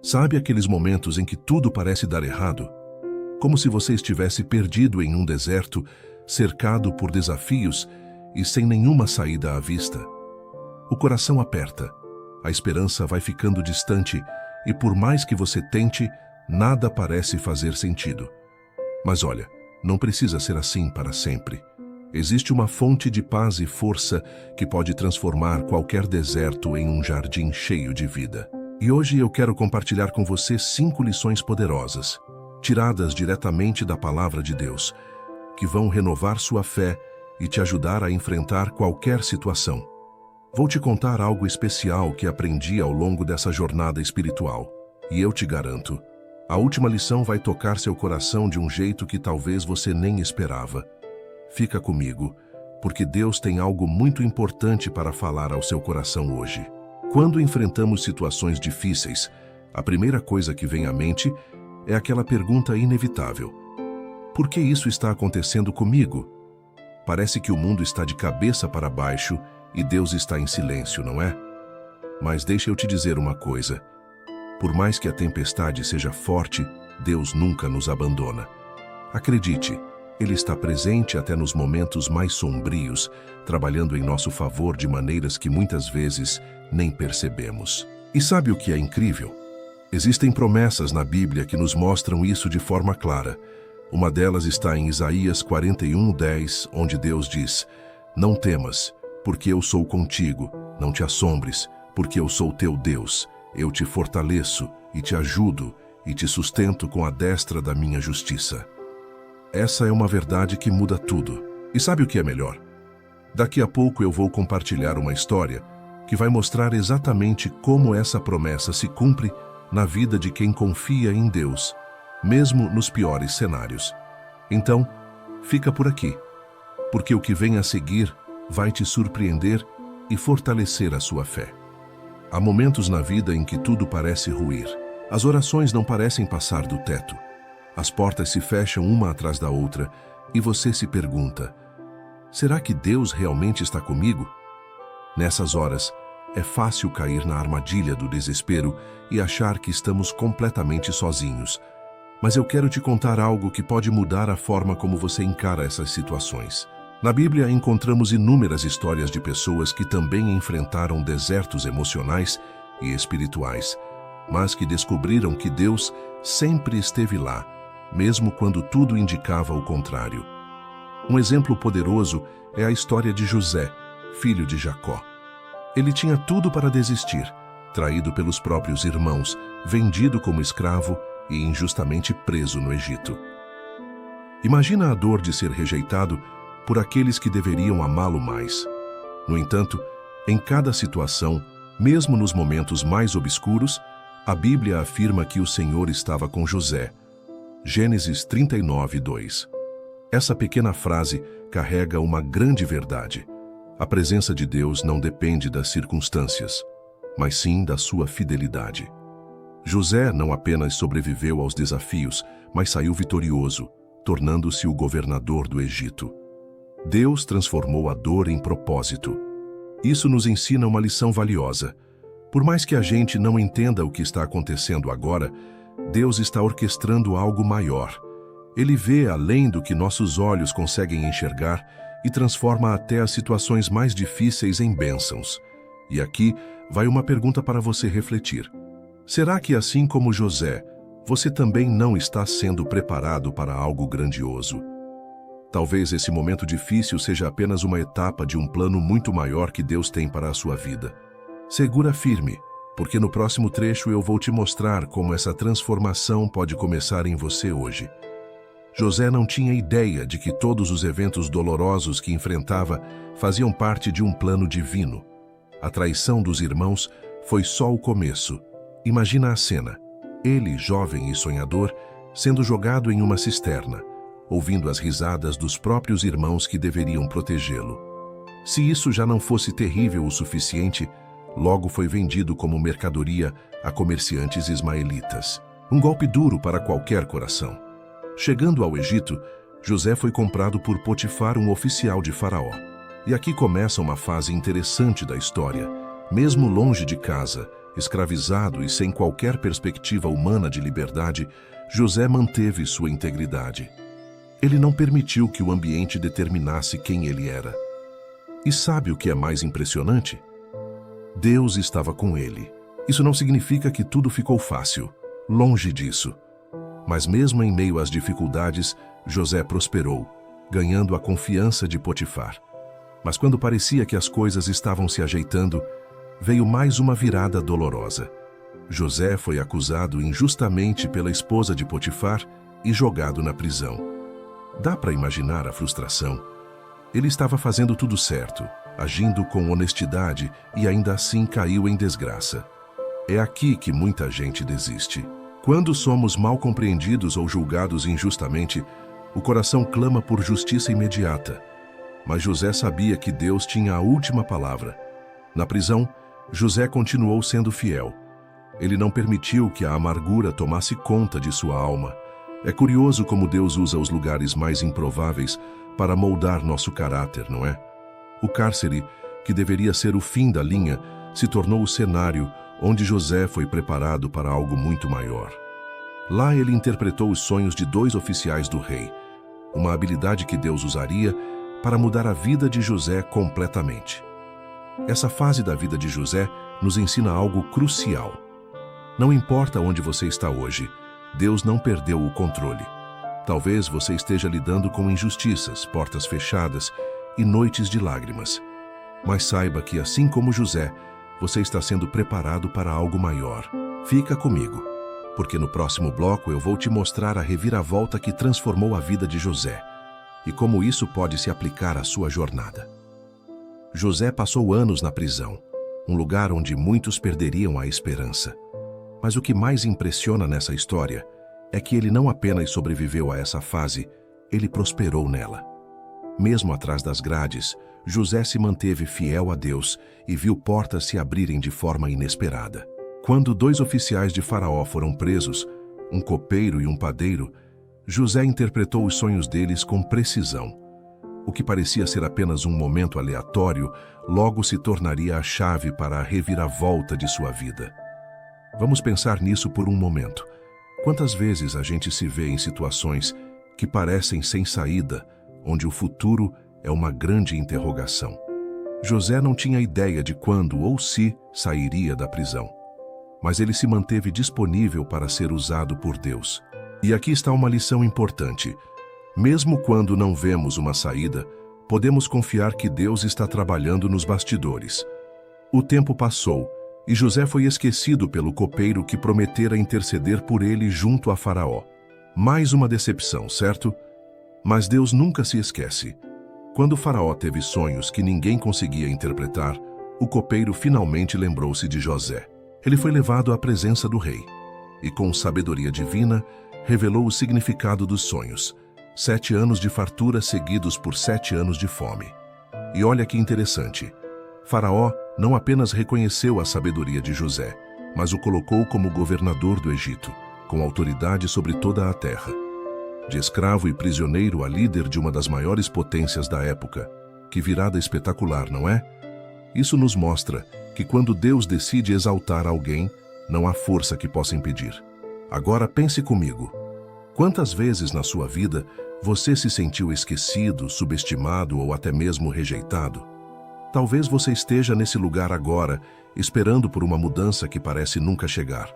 Sabe aqueles momentos em que tudo parece dar errado? Como se você estivesse perdido em um deserto, cercado por desafios e sem nenhuma saída à vista. O coração aperta, a esperança vai ficando distante e por mais que você tente, nada parece fazer sentido. Mas olha, não precisa ser assim para sempre. Existe uma fonte de paz e força que pode transformar qualquer deserto em um jardim cheio de vida. E hoje eu quero compartilhar com você 5 lições poderosas, tiradas diretamente da Palavra de Deus, que vão renovar sua fé e te ajudar a enfrentar qualquer situação. Vou te contar algo especial que aprendi ao longo dessa jornada espiritual. E eu te garanto, a última lição vai tocar seu coração de um jeito que talvez você nem esperava. Fica comigo, porque Deus tem algo muito importante para falar ao seu coração hoje. Quando enfrentamos situações difíceis, a primeira coisa que vem à mente é aquela pergunta inevitável: por que isso está acontecendo comigo? Parece que o mundo está de cabeça para baixo e Deus está em silêncio, não é? Mas deixa eu te dizer uma coisa. Por mais que a tempestade seja forte, Deus nunca nos abandona. Acredite, Ele está presente até nos momentos mais sombrios, trabalhando em nosso favor de maneiras que muitas vezes nem percebemos. E sabe o que é incrível? Existem promessas na Bíblia que nos mostram isso de forma clara. Uma delas está em Isaías 41:10, onde Deus diz: "Não temas, porque eu sou contigo. Não te assombres, porque eu sou teu Deus. Eu te fortaleço e te ajudo e te sustento com a destra da minha justiça." Essa é uma verdade que muda tudo. E sabe o que é melhor? Daqui a pouco eu vou compartilhar uma história que vai mostrar exatamente como essa promessa se cumpre na vida de quem confia em Deus, mesmo nos piores cenários. Então, fica por aqui, porque o que vem a seguir vai te surpreender e fortalecer a sua fé. Há momentos na vida em que tudo parece ruir. As orações não parecem passar do teto. As portas se fecham uma atrás da outra e você se pergunta: será que Deus realmente está comigo? Nessas horas, é fácil cair na armadilha do desespero e achar que estamos completamente sozinhos. Mas eu quero te contar algo que pode mudar a forma como você encara essas situações. Na Bíblia encontramos inúmeras histórias de pessoas que também enfrentaram desertos emocionais e espirituais, mas que descobriram que Deus sempre esteve lá, mesmo quando tudo indicava o contrário. Um exemplo poderoso é a história de José, filho de Jacó. Ele tinha tudo para desistir, traído pelos próprios irmãos, vendido como escravo e injustamente preso no Egito. Imagina a dor de ser rejeitado por aqueles que deveriam amá-lo mais. No entanto, em cada situação, mesmo nos momentos mais obscuros, a Bíblia afirma que o Senhor estava com José. Gênesis 39:2. Essa pequena frase carrega uma grande verdade. A presença de Deus não depende das circunstâncias, mas sim da sua fidelidade. José não apenas sobreviveu aos desafios, mas saiu vitorioso, tornando-se o governador do Egito. Deus transformou a dor em propósito. Isso nos ensina uma lição valiosa. Por mais que a gente não entenda o que está acontecendo agora, Deus está orquestrando algo maior. Ele vê além do que nossos olhos conseguem enxergar e transforma até as situações mais difíceis em bênçãos. E aqui vai uma pergunta para você refletir. Será que, assim como José, você também não está sendo preparado para algo grandioso? Talvez esse momento difícil seja apenas uma etapa de um plano muito maior que Deus tem para a sua vida. Segura firme, porque no próximo trecho eu vou te mostrar como essa transformação pode começar em você hoje. José não tinha ideia de que todos os eventos dolorosos que enfrentava faziam parte de um plano divino. A traição dos irmãos foi só o começo. Imagina a cena. Ele, jovem e sonhador, sendo jogado em uma cisterna, ouvindo as risadas dos próprios irmãos que deveriam protegê-lo. Se isso já não fosse terrível o suficiente, logo foi vendido como mercadoria a comerciantes ismaelitas. Um golpe duro para qualquer coração. Chegando ao Egito, José foi comprado por Potifar, um oficial de Faraó. E aqui começa uma fase interessante da história. Mesmo longe de casa, Escravizado e sem qualquer perspectiva humana de liberdade, José manteve sua integridade. Ele não permitiu que o ambiente determinasse quem ele era. E sabe o que é mais impressionante? Deus estava com ele. Isso não significa que tudo ficou fácil. Longe disso. Mas mesmo em meio às dificuldades, José prosperou, ganhando a confiança de Potifar. Mas quando parecia que as coisas estavam se ajeitando, veio mais uma virada dolorosa. José foi acusado injustamente pela esposa de Potifar e jogado na prisão. Dá para imaginar a frustração. Ele estava fazendo tudo certo, agindo com honestidade e ainda assim caiu em desgraça. É aqui que muita gente desiste. Quando somos mal compreendidos ou julgados injustamente, o coração clama por justiça imediata. Mas José sabia que Deus tinha a última palavra. Na prisão, José continuou sendo fiel. Ele não permitiu que a amargura tomasse conta de sua alma. É curioso como Deus usa os lugares mais improváveis para moldar nosso caráter, não é? O cárcere, que deveria ser o fim da linha, se tornou o cenário onde José foi preparado para algo muito maior. Lá ele interpretou os sonhos de 2 oficiais do rei, uma habilidade que Deus usaria para mudar a vida de José completamente. Essa fase da vida de José nos ensina algo crucial. Não importa onde você está hoje, Deus não perdeu o controle. Talvez você esteja lidando com injustiças, portas fechadas e noites de lágrimas. Mas saiba que, assim como José, você está sendo preparado para algo maior. Fica comigo, porque no próximo bloco eu vou te mostrar a reviravolta que transformou a vida de José e como isso pode se aplicar à sua jornada. José passou anos na prisão, um lugar onde muitos perderiam a esperança. Mas o que mais impressiona nessa história é que ele não apenas sobreviveu a essa fase, ele prosperou nela. Mesmo atrás das grades, José se manteve fiel a Deus e viu portas se abrirem de forma inesperada. Quando 2 oficiais de Faraó foram presos, um copeiro e um padeiro, José interpretou os sonhos deles com precisão. O que parecia ser apenas um momento aleatório, logo se tornaria a chave para a reviravolta de sua vida. Vamos pensar nisso por um momento. Quantas vezes a gente se vê em situações que parecem sem saída, onde o futuro é uma grande interrogação? José não tinha ideia de quando ou se sairia da prisão, mas ele se manteve disponível para ser usado por Deus. E aqui está uma lição importante. Mesmo quando não vemos uma saída, podemos confiar que Deus está trabalhando nos bastidores. O tempo passou e José foi esquecido pelo copeiro que prometera interceder por ele junto a Faraó. Mais uma decepção, certo? Mas Deus nunca se esquece. Quando Faraó teve sonhos que ninguém conseguia interpretar, o copeiro finalmente lembrou-se de José. Ele foi levado à presença do rei e, com sabedoria divina, revelou o significado dos sonhos. 7 anos de fartura seguidos por 7 anos de fome. E olha que interessante. Faraó não apenas reconheceu a sabedoria de José, mas o colocou como governador do Egito, com autoridade sobre toda a terra. De escravo e prisioneiro a líder de uma das maiores potências da época. Que virada espetacular, não é? Isso nos mostra que quando Deus decide exaltar alguém, não há força que possa impedir. Agora pense comigo. Quantas vezes na sua vida você se sentiu esquecido, subestimado ou até mesmo rejeitado? Talvez você esteja nesse lugar agora, esperando por uma mudança que parece nunca chegar.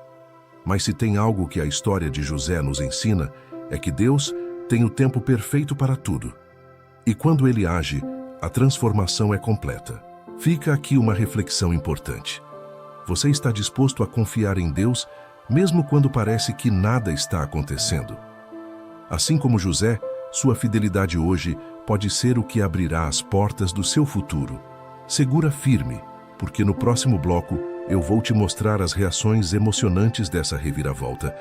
Mas se tem algo que a história de José nos ensina, é que Deus tem o tempo perfeito para tudo. E quando Ele age, a transformação é completa. Fica aqui uma reflexão importante. Você está disposto a confiar em Deus, mesmo quando parece que nada está acontecendo? Assim como José, sua fidelidade hoje pode ser o que abrirá as portas do seu futuro. Segura firme, porque no próximo bloco eu vou te mostrar as reações emocionantes dessa reviravolta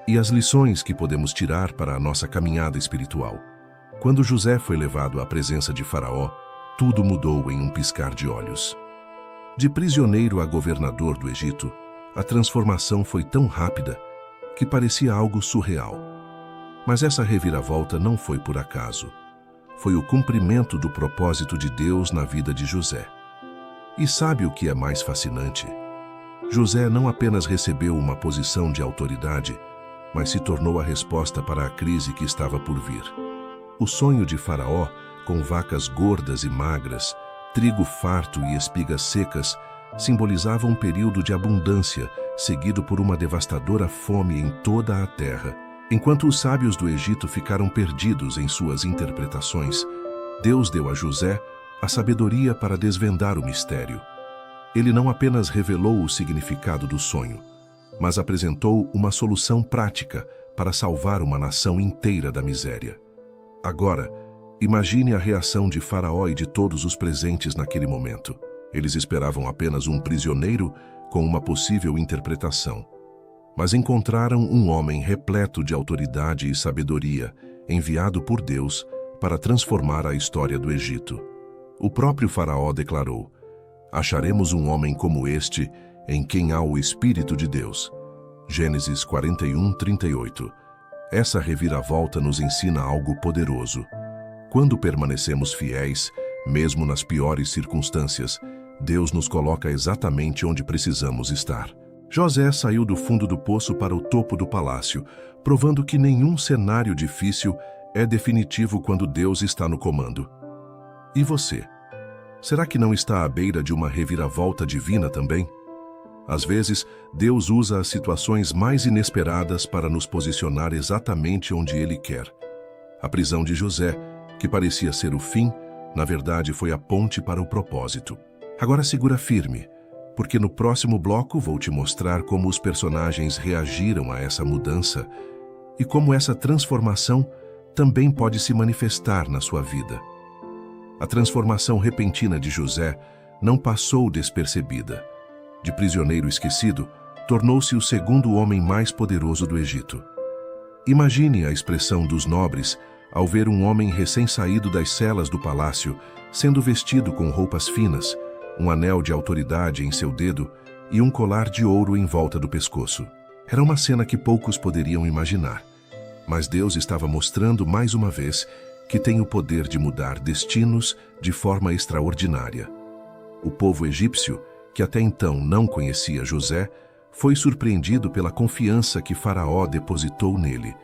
e as lições que podemos tirar para a nossa caminhada espiritual. Quando José foi levado à presença de Faraó, tudo mudou em um piscar de olhos. De prisioneiro a governador do Egito, a transformação foi tão rápida que parecia algo surreal. Mas essa reviravolta não foi por acaso. Foi o cumprimento do propósito de Deus na vida de José. E sabe o que é mais fascinante? José não apenas recebeu uma posição de autoridade, mas se tornou a resposta para a crise que estava por vir. O sonho de Faraó, com vacas gordas e magras, trigo farto e espigas secas, simbolizava um período de abundância, seguido por uma devastadora fome em toda a terra. Enquanto os sábios do Egito ficaram perdidos em suas interpretações, Deus deu a José a sabedoria para desvendar o mistério. Ele não apenas revelou o significado do sonho, mas apresentou uma solução prática para salvar uma nação inteira da miséria. Agora, imagine a reação de Faraó e de todos os presentes naquele momento. Eles esperavam apenas um prisioneiro com uma possível interpretação. Mas encontraram um homem repleto de autoridade e sabedoria, enviado por Deus para transformar a história do Egito. O próprio Faraó declarou: "Acharemos um homem como este, em quem há o Espírito de Deus." Gênesis 41:38. Essa reviravolta nos ensina algo poderoso. Quando permanecemos fiéis, mesmo nas piores circunstâncias, Deus nos coloca exatamente onde precisamos estar. José saiu do fundo do poço para o topo do palácio, provando que nenhum cenário difícil é definitivo quando Deus está no comando. E você? Será que não está à beira de uma reviravolta divina também? Às vezes, Deus usa as situações mais inesperadas para nos posicionar exatamente onde Ele quer. A prisão de José, que parecia ser o fim, na verdade foi a ponte para o propósito. Agora segura firme, porque no próximo bloco vou te mostrar como os personagens reagiram a essa mudança e como essa transformação também pode se manifestar na sua vida. A transformação repentina de José não passou despercebida. De prisioneiro esquecido, tornou-se o segundo homem mais poderoso do Egito. Imagine a expressão dos nobres ao ver um homem recém-saído das celas do palácio, sendo vestido com roupas finas, um anel de autoridade em seu dedo e um colar de ouro em volta do pescoço. Era uma cena que poucos poderiam imaginar. Mas Deus estava mostrando mais uma vez que tem o poder de mudar destinos de forma extraordinária. O povo egípcio, que até então não conhecia José, foi surpreendido pela confiança que Faraó depositou nele.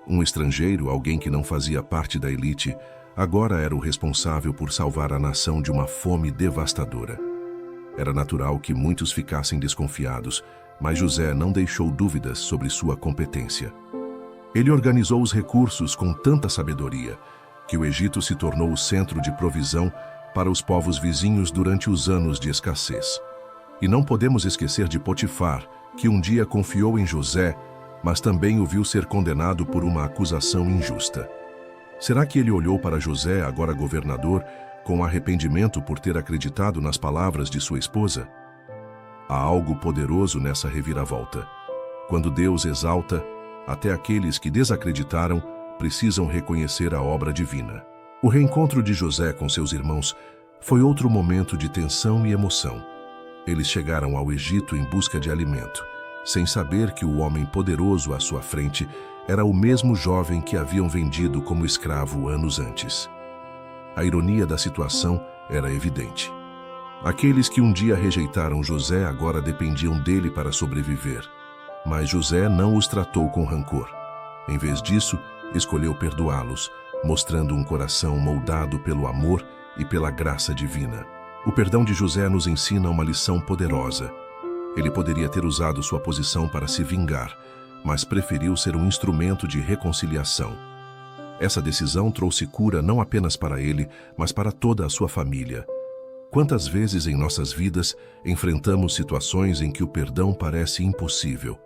Um estrangeiro, alguém que não fazia parte da elite, agora era o responsável por salvar a nação de uma fome devastadora. Era natural que muitos ficassem desconfiados, mas José não deixou dúvidas sobre sua competência. Ele organizou os recursos com tanta sabedoria que o Egito se tornou o centro de provisão para os povos vizinhos durante os anos de escassez. E não podemos esquecer de Potifar, que um dia confiou em José, mas também o viu ser condenado por uma acusação injusta. Será que ele olhou para José, agora governador, com arrependimento por ter acreditado nas palavras de sua esposa? Há algo poderoso nessa reviravolta. Quando Deus exalta, até aqueles que desacreditaram precisam reconhecer a obra divina. O reencontro de José com seus irmãos foi outro momento de tensão e emoção. Eles chegaram ao Egito em busca de alimento, sem saber que o homem poderoso à sua frente era o mesmo jovem que haviam vendido como escravo anos antes. A ironia da situação era evidente. Aqueles que um dia rejeitaram José agora dependiam dele para sobreviver. Mas José não os tratou com rancor. Em vez disso, escolheu perdoá-los, mostrando um coração moldado pelo amor e pela graça divina. O perdão de José nos ensina uma lição poderosa. Ele poderia ter usado sua posição para se vingar, mas preferiu ser um instrumento de reconciliação. Essa decisão trouxe cura não apenas para ele, mas para toda a sua família. Quantas vezes em nossas vidas enfrentamos situações em que o perdão parece impossível?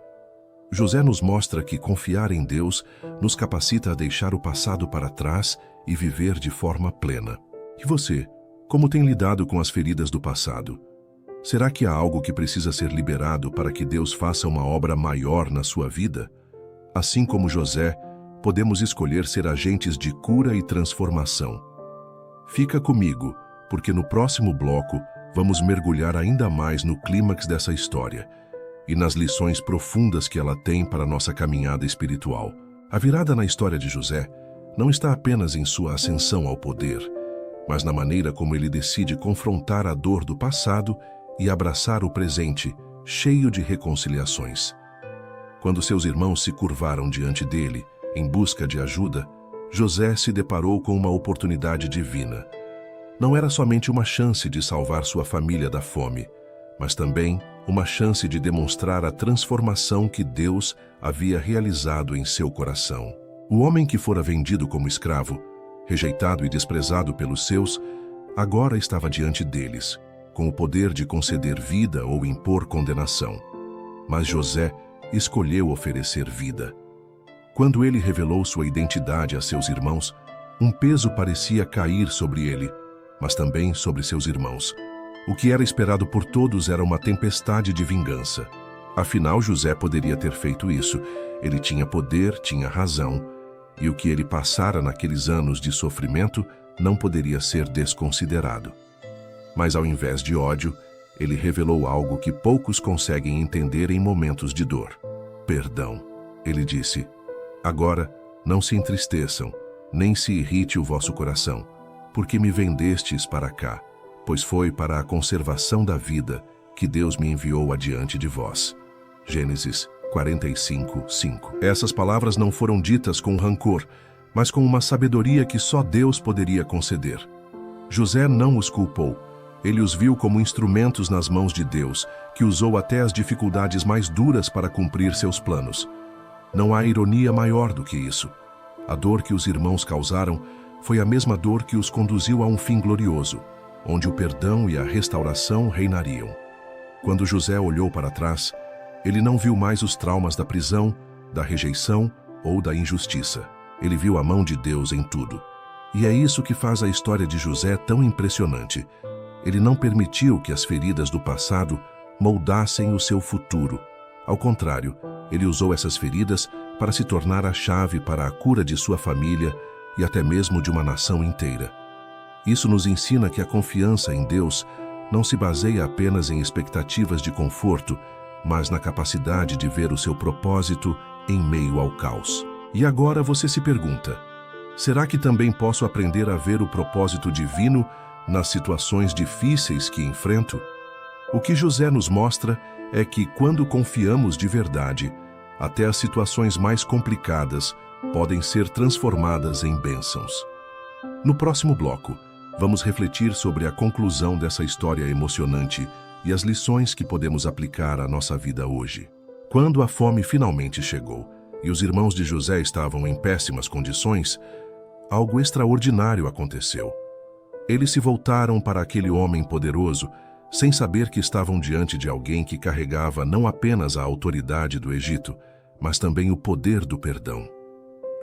José nos mostra que confiar em Deus nos capacita a deixar o passado para trás e viver de forma plena. E você, como tem lidado com as feridas do passado? Será que há algo que precisa ser liberado para que Deus faça uma obra maior na sua vida? Assim como José, podemos escolher ser agentes de cura e transformação. Fica comigo, porque no próximo bloco vamos mergulhar ainda mais no clímax dessa história e nas lições profundas que ela tem para a nossa caminhada espiritual. A virada na história de José não está apenas em sua ascensão ao poder, mas na maneira como ele decide confrontar a dor do passado e abraçar o presente, cheio de reconciliações. Quando seus irmãos se curvaram diante dele, em busca de ajuda, José se deparou com uma oportunidade divina. Não era somente uma chance de salvar sua família da fome, mas também uma chance de demonstrar a transformação que Deus havia realizado em seu coração. O homem que fora vendido como escravo, rejeitado e desprezado pelos seus, agora estava diante deles, com o poder de conceder vida ou impor condenação. Mas José escolheu oferecer vida. Quando ele revelou sua identidade a seus irmãos, um peso parecia cair sobre ele, mas também sobre seus irmãos. O que era esperado por todos era uma tempestade de vingança. Afinal, José poderia ter feito isso. Ele tinha poder, tinha razão, e o que ele passara naqueles anos de sofrimento não poderia ser desconsiderado. Mas ao invés de ódio, ele revelou algo que poucos conseguem entender em momentos de dor: perdão. Ele disse: agora, não se entristeçam, nem se irrite o vosso coração, porque me vendestes para cá, pois foi para a conservação da vida que Deus me enviou adiante de vós. Gênesis 45:5. Essas palavras não foram ditas com rancor, mas com uma sabedoria que só Deus poderia conceder. José não os culpou. Ele os viu como instrumentos nas mãos de Deus, que usou até as dificuldades mais duras para cumprir seus planos. Não há ironia maior do que isso. A dor que os irmãos causaram foi a mesma dor que os conduziu a um fim glorioso, onde o perdão e a restauração reinariam. Quando José olhou para trás, ele não viu mais os traumas da prisão, da rejeição ou da injustiça. Ele viu a mão de Deus em tudo. E é isso que faz a história de José tão impressionante. Ele não permitiu que as feridas do passado moldassem o seu futuro. Ao contrário, ele usou essas feridas para se tornar a chave para a cura de sua família e até mesmo de uma nação inteira. Isso nos ensina que a confiança em Deus não se baseia apenas em expectativas de conforto, mas na capacidade de ver o seu propósito em meio ao caos. E agora você se pergunta: será que também posso aprender a ver o propósito divino nas situações difíceis que enfrento? O que José nos mostra é que, quando confiamos de verdade, até as situações mais complicadas podem ser transformadas em bênçãos. No próximo bloco, vamos refletir sobre a conclusão dessa história emocionante e as lições que podemos aplicar à nossa vida hoje. Quando a fome finalmente chegou e os irmãos de José estavam em péssimas condições, algo extraordinário aconteceu. Eles se voltaram para aquele homem poderoso, sem saber que estavam diante de alguém que carregava não apenas a autoridade do Egito, mas também o poder do perdão.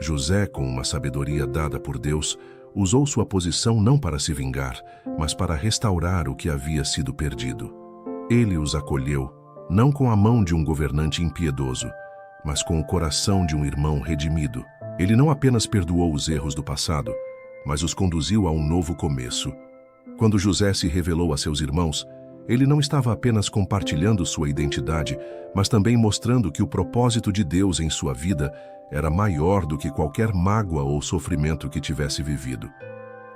José, com uma sabedoria dada por Deus, usou sua posição não para se vingar, mas para restaurar o que havia sido perdido. Ele os acolheu, não com a mão de um governante impiedoso, mas com o coração de um irmão redimido. Ele não apenas perdoou os erros do passado, mas os conduziu a um novo começo. Quando José se revelou a seus irmãos, ele não estava apenas compartilhando sua identidade, mas também mostrando que o propósito de Deus em sua vida era maior do que qualquer mágoa ou sofrimento que tivesse vivido.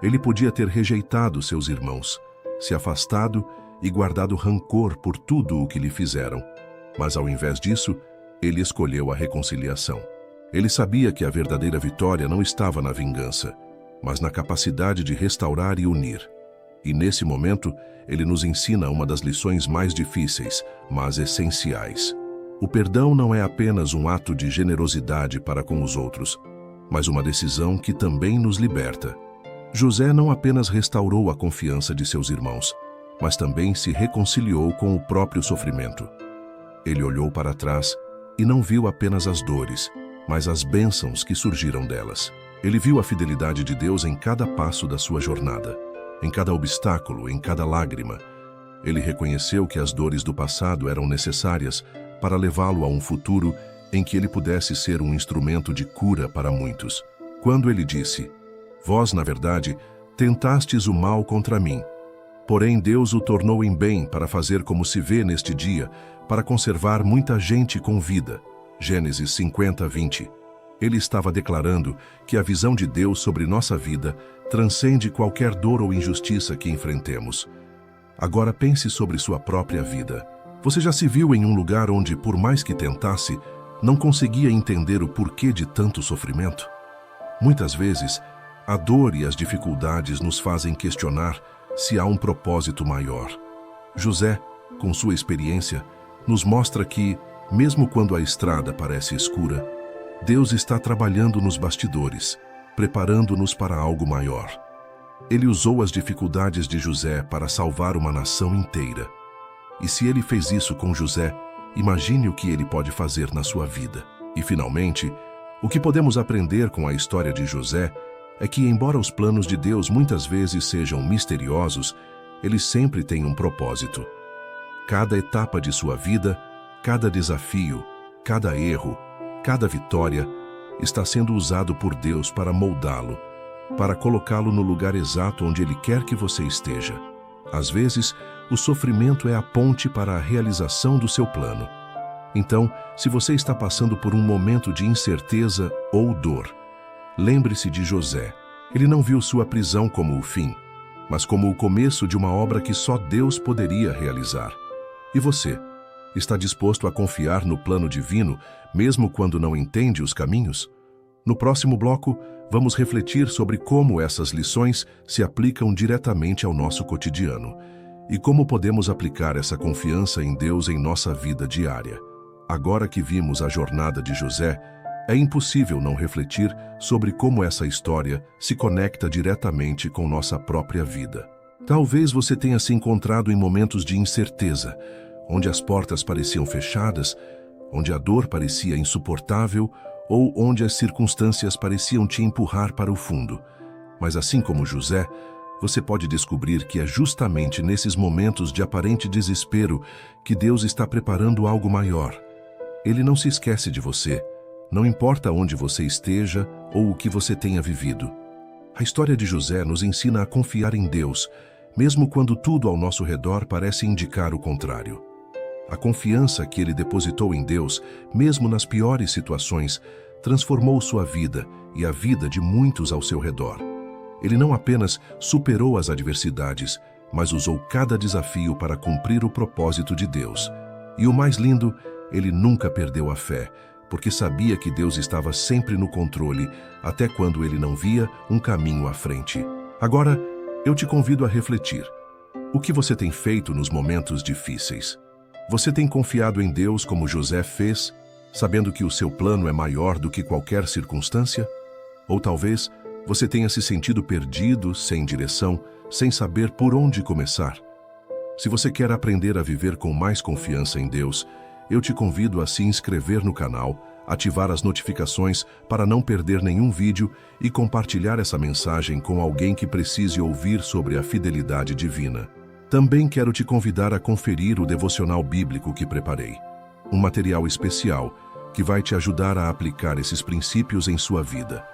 Ele podia ter rejeitado seus irmãos, se afastado e guardado rancor por tudo o que lhe fizeram. Mas ao invés disso, ele escolheu a reconciliação. Ele sabia que a verdadeira vitória não estava na vingança, mas na capacidade de restaurar e unir. E nesse momento, ele nos ensina uma das lições mais difíceis, mas essenciais. O perdão não é apenas um ato de generosidade para com os outros, mas uma decisão que também nos liberta. José não apenas restaurou a confiança de seus irmãos, mas também se reconciliou com o próprio sofrimento. Ele olhou para trás e não viu apenas as dores, mas as bênçãos que surgiram delas. Ele viu a fidelidade de Deus em cada passo da sua jornada, em cada obstáculo, em cada lágrima. Ele reconheceu que as dores do passado eram necessárias para levá-lo a um futuro em que ele pudesse ser um instrumento de cura para muitos. Quando ele disse: "Vós, na verdade, tentastes o mal contra mim, porém Deus o tornou em bem para fazer como se vê neste dia, para conservar muita gente com vida." Gênesis 50:20. Ele estava declarando que a visão de Deus sobre nossa vida transcende qualquer dor ou injustiça que enfrentemos. Agora pense sobre sua própria vida. Você já se viu em um lugar onde, por mais que tentasse, não conseguia entender o porquê de tanto sofrimento? Muitas vezes, a dor e as dificuldades nos fazem questionar se há um propósito maior. José, com sua experiência, nos mostra que, mesmo quando a estrada parece escura, Deus está trabalhando nos bastidores, preparando-nos para algo maior. Ele usou as dificuldades de José para salvar uma nação inteira. E se ele fez isso com José, imagine o que ele pode fazer na sua vida. E, finalmente, o que podemos aprender com a história de José é que, embora os planos de Deus muitas vezes sejam misteriosos, eles sempre têm um propósito. Cada etapa de sua vida, cada desafio, cada erro, cada vitória está sendo usado por Deus para moldá-lo, para colocá-lo no lugar exato onde Ele quer que você esteja. Às vezes, o sofrimento é a ponte para a realização do seu plano. Então, se você está passando por um momento de incerteza ou dor, lembre-se de José. Ele não viu sua prisão como o fim, mas como o começo de uma obra que só Deus poderia realizar. E você, está disposto a confiar no plano divino, mesmo quando não entende os caminhos? No próximo bloco, vamos refletir sobre como essas lições se aplicam diretamente ao nosso cotidiano e como podemos aplicar essa confiança em Deus em nossa vida diária. Agora que vimos a jornada de José, é impossível não refletir sobre como essa história se conecta diretamente com nossa própria vida. Talvez você tenha se encontrado em momentos de incerteza, onde as portas pareciam fechadas, onde a dor parecia insuportável ou onde as circunstâncias pareciam te empurrar para o fundo. Mas assim como José, você pode descobrir que é justamente nesses momentos de aparente desespero que Deus está preparando algo maior. Ele não se esquece de você, não importa onde você esteja ou o que você tenha vivido. A história de José nos ensina a confiar em Deus, mesmo quando tudo ao nosso redor parece indicar o contrário. A confiança que ele depositou em Deus, mesmo nas piores situações, transformou sua vida e a vida de muitos ao seu redor. Ele não apenas superou as adversidades, mas usou cada desafio para cumprir o propósito de Deus. E o mais lindo, ele nunca perdeu a fé, porque sabia que Deus estava sempre no controle, até quando ele não via um caminho à frente. Agora, eu te convido a refletir. O que você tem feito nos momentos difíceis? Você tem confiado em Deus como José fez, sabendo que o seu plano é maior do que qualquer circunstância? Ou talvez você tenha se sentido perdido, sem direção, sem saber por onde começar? Se você quer aprender a viver com mais confiança em Deus, eu te convido a se inscrever no canal, ativar as notificações para não perder nenhum vídeo e compartilhar essa mensagem com alguém que precise ouvir sobre a fidelidade divina. Também quero te convidar a conferir o devocional bíblico que preparei, um material especial que vai te ajudar a aplicar esses princípios em sua vida.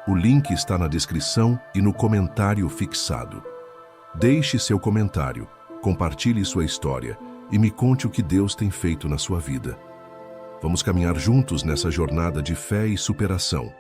O link está na descrição e no comentário fixado. Deixe seu comentário, compartilhe sua história e me conte o que Deus tem feito na sua vida. Vamos caminhar juntos nessa jornada de fé e superação.